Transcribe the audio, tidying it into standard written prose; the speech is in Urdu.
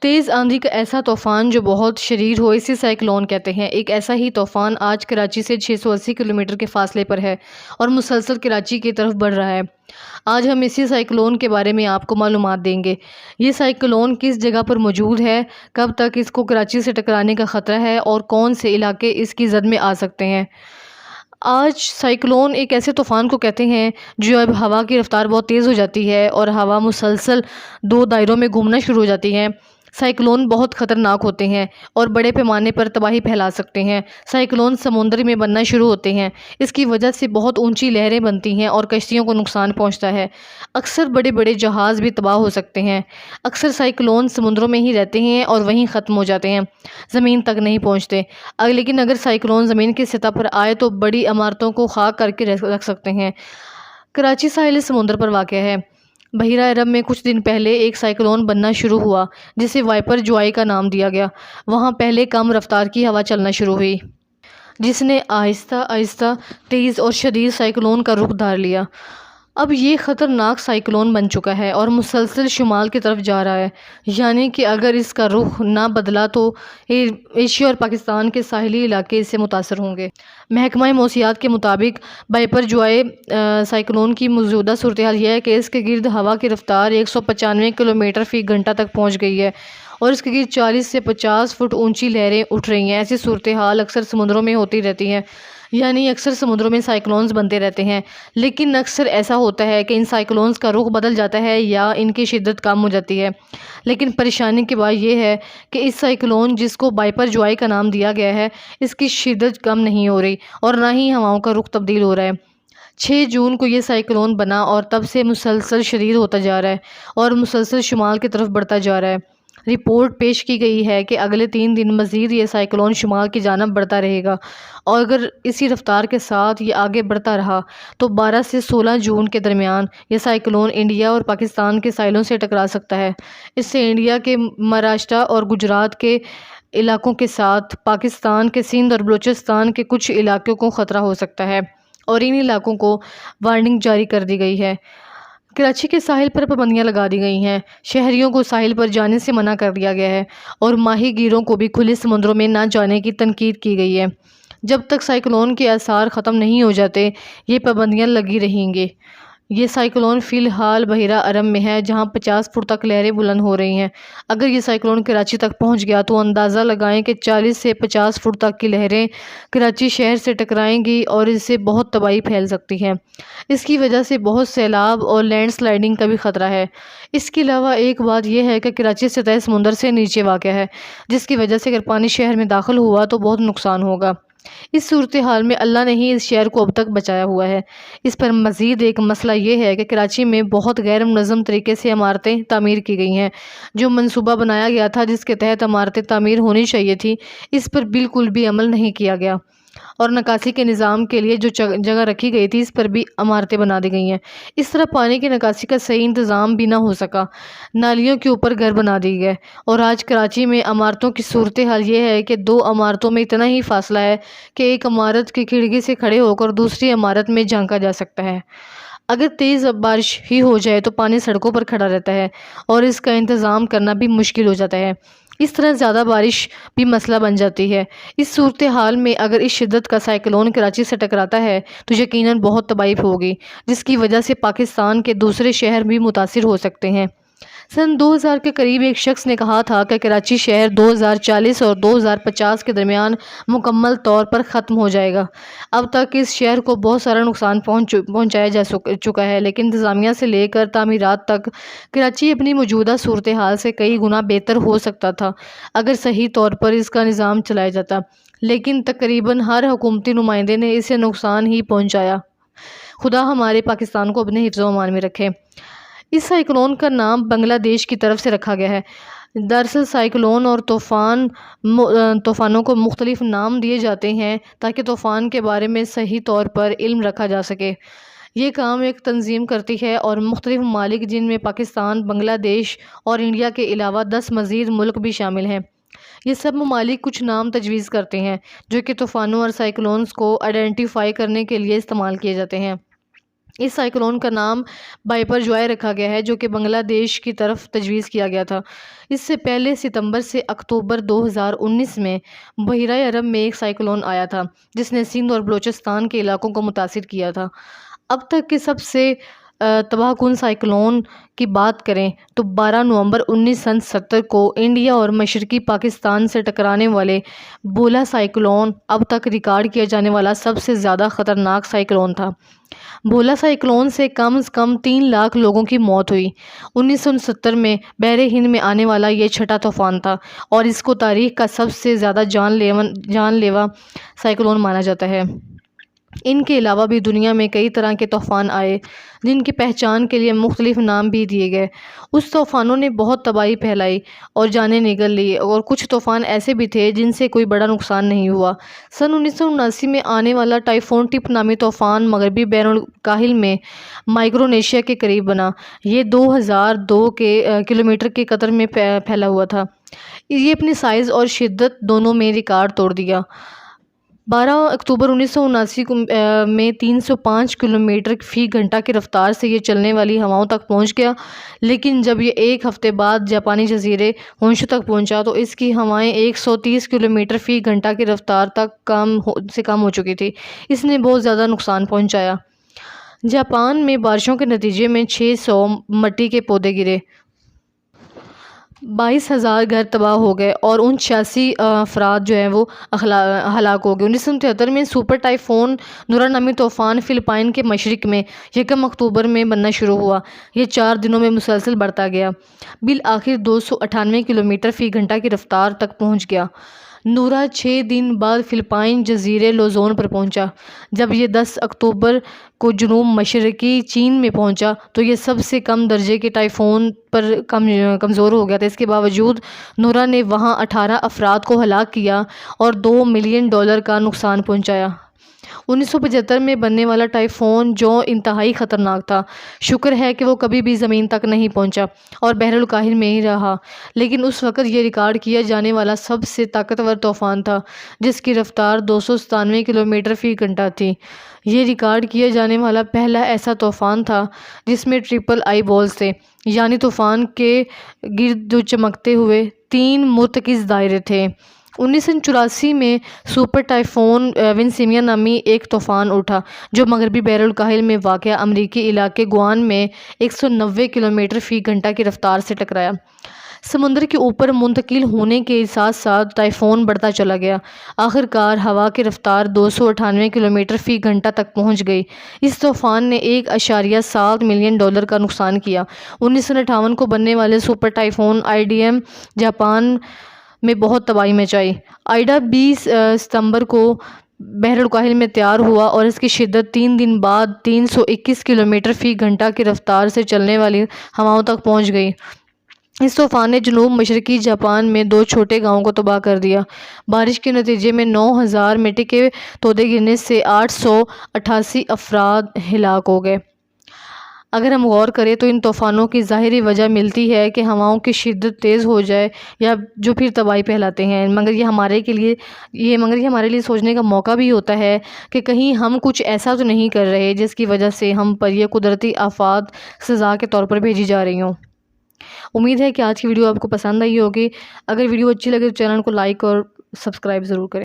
تیز آندھی کا ایسا طوفان جو بہت شدید ہو اسے سائیکلون کہتے ہیں۔ ایک ایسا ہی طوفان آج کراچی سے 680 کلومیٹر کے فاصلے پر ہے اور مسلسل کراچی کی طرف بڑھ رہا ہے۔ آج ہم اسی سائیکلون کے بارے میں آپ کو معلومات دیں گے۔ یہ سائیکلون کس جگہ پر موجود ہے، کب تک اس کو کراچی سے ٹکرانے کا خطرہ ہے اور کون سے علاقے اس کی زد میں آ سکتے ہیں۔ آج سائیکلون ایک ایسے طوفان کو کہتے ہیں جو اب ہوا کی رفتار بہت تیز ہو جاتی ہے اور ہوا مسلسل دو دائروں میں گھومنا شروع ہو جاتی ہے۔ سائیکلون بہت خطرناک ہوتے ہیں اور بڑے پیمانے پر تباہی پھیلا سکتے ہیں۔ سائیکلون سمندر میں بننا شروع ہوتے ہیں۔ اس کی وجہ سے بہت اونچی لہریں بنتی ہیں اور کشتیوں کو نقصان پہنچتا ہے۔ اکثر بڑے بڑے جہاز بھی تباہ ہو سکتے ہیں۔ اکثر سائیکلون سمندروں میں ہی رہتے ہیں اور وہیں ختم ہو جاتے ہیں، زمین تک نہیں پہنچتے۔ لیکن اگر سائیکلون زمین کی سطح پر آئے تو بڑی عمارتوں کو خاک کر کے رکھ سکتے ہیں۔ کراچی ساحل سمندر پر واقع ہے۔ بحیرہ عرب میں کچھ دن پہلے ایک سائیکلون بننا شروع ہوا جسے وائپر جوائی کا نام دیا گیا۔ وہاں پہلے کم رفتار کی ہوا چلنا شروع ہوئی جس نے آہستہ آہستہ تیز اور شدید سائیکلون کا رخ دھار لیا۔ اب یہ خطرناک سائیکلون بن چکا ہے اور مسلسل شمال کی طرف جا رہا ہے، یعنی کہ اگر اس کا رخ نہ بدلا تو ایشیا اور پاکستان کے ساحلی علاقے اس سے متاثر ہوں گے۔ محکمہ موسمیات کے مطابق وائپر جوائی سائیکلون کی موجودہ صورتحال یہ ہے کہ اس کے گرد ہوا کی رفتار 195 کلومیٹر فی گھنٹہ تک پہنچ گئی ہے اور اس کے گرد 40 سے 50 فٹ اونچی لہریں اٹھ رہی ہیں۔ ایسی صورتحال اکثر سمندروں میں ہوتی رہتی ہے، یعنی اکثر سمندروں میں سائیکلونز بنتے رہتے ہیں، لیکن اکثر ایسا ہوتا ہے کہ ان سائیکلونز کا رخ بدل جاتا ہے یا ان کی شدت کم ہو جاتی ہے۔ لیکن پریشانی کی بات یہ ہے کہ اس سائیکلون جس کو وائپر جوائی کا نام دیا گیا ہے، اس کی شدت کم نہیں ہو رہی اور نہ ہی ہواؤں کا رخ تبدیل ہو رہا ہے۔ 6 جون کو یہ سائیکلون بنا اور تب سے مسلسل شدید ہوتا جا رہا ہے اور مسلسل شمال کی طرف بڑھتا جا رہا ہے۔ رپورٹ پیش کی گئی ہے کہ اگلے 3 دن مزید یہ سائیکلون شمال کی جانب بڑھتا رہے گا اور اگر اسی رفتار کے ساتھ یہ آگے بڑھتا رہا تو 12 سے 16 جون کے درمیان یہ سائیکلون انڈیا اور پاکستان کے ساحلوں سے ٹکرا سکتا ہے۔ اس سے انڈیا کے مہاراشٹر اور گجرات کے علاقوں کے ساتھ پاکستان کے سندھ اور بلوچستان کے کچھ علاقوں کو خطرہ ہو سکتا ہے اور ان علاقوں کو وارننگ جاری کر دی گئی ہے۔ کراچی کے ساحل پر پابندیاں لگا دی گئی ہیں، شہریوں کو ساحل پر جانے سے منع کر دیا گیا ہے اور ماہی گیروں کو بھی کھلے سمندروں میں نہ جانے کی تنقید کی گئی ہے۔ جب تک سائیکلون کے آثار ختم نہیں ہو جاتے یہ پابندیاں لگی رہیں گی۔ یہ سائیکلون فی الحال بحیرہ عرب میں ہے جہاں 50 فٹ تک لہریں بلند ہو رہی ہیں۔ اگر یہ سائیکلون کراچی تک پہنچ گیا تو اندازہ لگائیں کہ 40 سے 50 فٹ تک کی لہریں کراچی شہر سے ٹکرائیں گی اور اس سے بہت تباہی پھیل سکتی ہے۔ اس کی وجہ سے بہت سیلاب اور لینڈ سلائڈنگ کا بھی خطرہ ہے۔ اس کے علاوہ ایک بات یہ ہے کہ کراچی سطح سمندر سے نیچے واقع ہے، جس کی وجہ سے اگر پانی شہر میں داخل ہوا تو بہت نقصان ہوگا۔ اس صورتحال میں اللہ نے ہی اس شہر کو اب تک بچایا ہوا ہے۔ اس پر مزید ایک مسئلہ یہ ہے کہ کراچی میں بہت غیر منظم طریقے سے عمارتیں تعمیر کی گئی ہیں۔ جو منصوبہ بنایا گیا تھا جس کے تحت عمارتیں تعمیر ہونی چاہیے تھی، اس پر بالکل بھی عمل نہیں کیا گیا اور نکاسی کے نظام کے لیے جو جگہ رکھی گئی تھی اس پر بھی عمارتیں بنا دی گئی ہیں۔ اس طرح پانی کی نکاسی کا صحیح انتظام بھی نہ ہو سکا، نالیوں کے اوپر گھر بنا دیے گئے اور آج کراچی میں عمارتوں کی صورتحال یہ ہے کہ 2 عمارتوں میں اتنا ہی فاصلہ ہے کہ ایک عمارت کی کھڑکی سے کھڑے ہو کر دوسری عمارت میں جھانکا جا سکتا ہے۔ اگر تیز بارش ہی ہو جائے تو پانی سڑکوں پر کھڑا رہتا ہے اور اس کا انتظام کرنا بھی مشکل ہو جاتا ہے۔ اس طرح زیادہ بارش بھی مسئلہ بن جاتی ہے۔ اس صورتحال میں اگر اس شدت کا سائیکلون کراچی سے ٹکراتا ہے تو یقیناً بہت تباہی ہوگی، جس کی وجہ سے پاکستان کے دوسرے شہر بھی متاثر ہو سکتے ہیں۔ سن 2000 کے قریب ایک شخص نے کہا تھا کہ کراچی شہر 2040 اور 2050 کے درمیان مکمل طور پر ختم ہو جائے گا۔ اب تک اس شہر کو بہت سارا نقصان پہنچایا جا چکا ہے، لیکن انتظامیہ سے لے کر تعمیرات تک کراچی اپنی موجودہ صورتحال سے کئی گنا بہتر ہو سکتا تھا اگر صحیح طور پر اس کا نظام چلایا جاتا، لیکن تقریباً ہر حکومتی نمائندے نے اسے نقصان ہی پہنچایا۔ خدا ہمارے پاکستان کو اپنے حفظ و امان میں رکھے۔ اس سائیکلون کا نام بنگلہ دیش کی طرف سے رکھا گیا ہے۔ دراصل سائیکلون اور طوفانوں کو مختلف نام دیے جاتے ہیں تاکہ طوفان کے بارے میں صحیح طور پر علم رکھا جا سکے۔ یہ کام ایک تنظیم کرتی ہے اور مختلف ممالک جن میں پاکستان، بنگلہ دیش اور انڈیا کے علاوہ 10 مزید ملک بھی شامل ہیں۔ یہ سب ممالک کچھ نام تجویز کرتے ہیں جو کہ طوفانوں اور سائیکلونز کو آئیڈینٹیفائی کرنے کے لیے استعمال کیے جاتے ہیں۔ اس سائیکلون کا نام بائپر جوائے رکھا گیا ہے، جو کہ بنگلہ دیش کی طرف تجویز کیا گیا تھا۔ اس سے پہلے ستمبر سے اکتوبر 2019 میں بحیرہ عرب میں ایک سائیکلون آیا تھا، جس نے سندھ اور بلوچستان کے علاقوں کو متاثر کیا تھا۔ اب تک کے سب سے تباہ کن سائیکلون کی بات کریں تو 12 نومبر 1970 کو انڈیا اور مشرقی پاکستان سے ٹکرانے والے بولا سائیکلون اب تک ریکارڈ کیا جانے والا سب سے زیادہ خطرناک سائیکلون تھا۔ بولا سائیکلون سے کم از کم 3 لاکھ لوگوں کی موت ہوئی۔ 1969 میں بحر ہند میں آنے والا یہ چھٹا طوفان تھا اور اس کو تاریخ کا سب سے زیادہ جان لیوا سائیکلون مانا جاتا ہے۔ ان کے علاوہ بھی دنیا میں کئی طرح کے طوفان آئے، جن کی پہچان کے لیے مختلف نام بھی دیے گئے۔ اس طوفانوں نے بہت تباہی پھیلائی اور جانیں نگل لی، اور کچھ طوفان ایسے بھی تھے جن سے کوئی بڑا نقصان نہیں ہوا۔ سن 1979 میں آنے والا ٹائفون ٹپ نامی طوفان مغربی بحر الکاہل میں مائکرونیشیا کے قریب بنا۔ یہ 2002 کلومیٹر کے قطر میں پھیلا ہوا تھا۔ یہ اپنی سائز اور شدت دونوں میں ریکارڈ توڑ دیا۔ 12 اکتوبر 1979 میں 305 کلومیٹر فی گھنٹہ کی رفتار سے یہ چلنے والی ہواؤں تک پہنچ گیا، لیکن جب یہ ایک ہفتے بعد جاپانی جزیرے ہونشو تک پہنچا تو اس کی ہوائیں 130 کلومیٹر فی گھنٹہ کی رفتار تک کم ہو چکی تھی۔ اس نے بہت زیادہ نقصان پہنچایا۔ جاپان میں بارشوں کے نتیجے میں 600 مٹی کے پودے گرے، 22,000 گھر تباہ ہو گئے اور 86 افراد جو ہیں وہ ہلاک ہو گئے۔ 1973 میں سپر ٹائفون نورا نامی طوفان فلپائن کے مشرق میں 1 اکتوبر میں بننا شروع ہوا۔ یہ 4 دنوں میں مسلسل بڑھتا گیا، بالآخر 298 کلومیٹر فی گھنٹہ کی رفتار تک پہنچ گیا۔ نورا 6 دن بعد فلپائن جزیرے لوزون پر پہنچا۔ جب یہ 10 اکتوبر کو جنوب مشرقی چین میں پہنچا تو یہ سب سے کم درجے کے ٹائفون پر کمزور ہو گیا تھا۔ اس کے باوجود نورا نے وہاں 18 افراد کو ہلاک کیا اور $2 ملین کا نقصان پہنچایا۔ 1975 میں بننے والا ٹائفون جو انتہائی خطرناک تھا، شکر ہے کہ وہ کبھی بھی زمین تک نہیں پہنچا اور بحر الکاہل میں ہی رہا، لیکن اس وقت یہ ریکارڈ کیا جانے والا سب سے طاقتور طوفان تھا، جس کی رفتار 297 کلومیٹر فی گھنٹہ تھی۔ یہ ریکارڈ کیا جانے والا پہلا ایسا طوفان تھا جس میں ٹرپل آئی بالز تھے، یعنی طوفان کے گرد جو چمکتے ہوئے 3 مرتکز دائرے تھے۔ 1984 میں سپر ٹائفون ونسیمیا نامی ایک طوفان اٹھا جو مغربی بحر الکاہل میں واقع امریکی علاقے گوان میں 190 کلومیٹر فی گھنٹہ کی رفتار سے ٹکرایا۔ سمندر کے اوپر منتقل ہونے کے ساتھ ساتھ ٹائفون بڑھتا چلا گیا۔ آخر کار ہوا کی رفتار 298 کلومیٹر فی گھنٹہ تک پہنچ گئی۔ اس طوفان نے $1.7 ملین کا نقصان کیا۔ 1958 کو بننے والے سپر ٹائفون آئیڈا جاپان میں بہت تباہی مچائی۔ آئیڈا 20 ستمبر کو بحر الکاہل میں تیار ہوا اور اس کی شدت 3 دن بعد 321 کلومیٹر فی گھنٹہ کی رفتار سے چلنے والی ہواؤں تک پہنچ گئی۔ اس طوفان نے جنوب مشرقی جاپان میں 2 چھوٹے گاؤں کو تباہ کر دیا۔ بارش کے نتیجے میں 9,000 مٹی کے تودے گرنے سے 888 افراد ہلاک ہو گئے۔ اگر ہم غور کریں تو ان طوفانوں کی ظاہری وجہ ملتی ہے کہ ہواؤں کی شدت تیز ہو جائے یا جو پھر تباہی پھیلاتے ہیں، مگر یہ ہمارے لیے سوچنے کا موقع بھی ہوتا ہے کہ کہیں ہم کچھ ایسا تو نہیں کر رہے جس کی وجہ سے ہم پر یہ قدرتی آفات سزا کے طور پر بھیجی جا رہی ہوں۔ امید ہے کہ آج کی ویڈیو آپ کو پسند آئی ہوگی۔ اگر ویڈیو اچھی لگے تو چینل کو لائک اور سبسکرائب ضرور کریں۔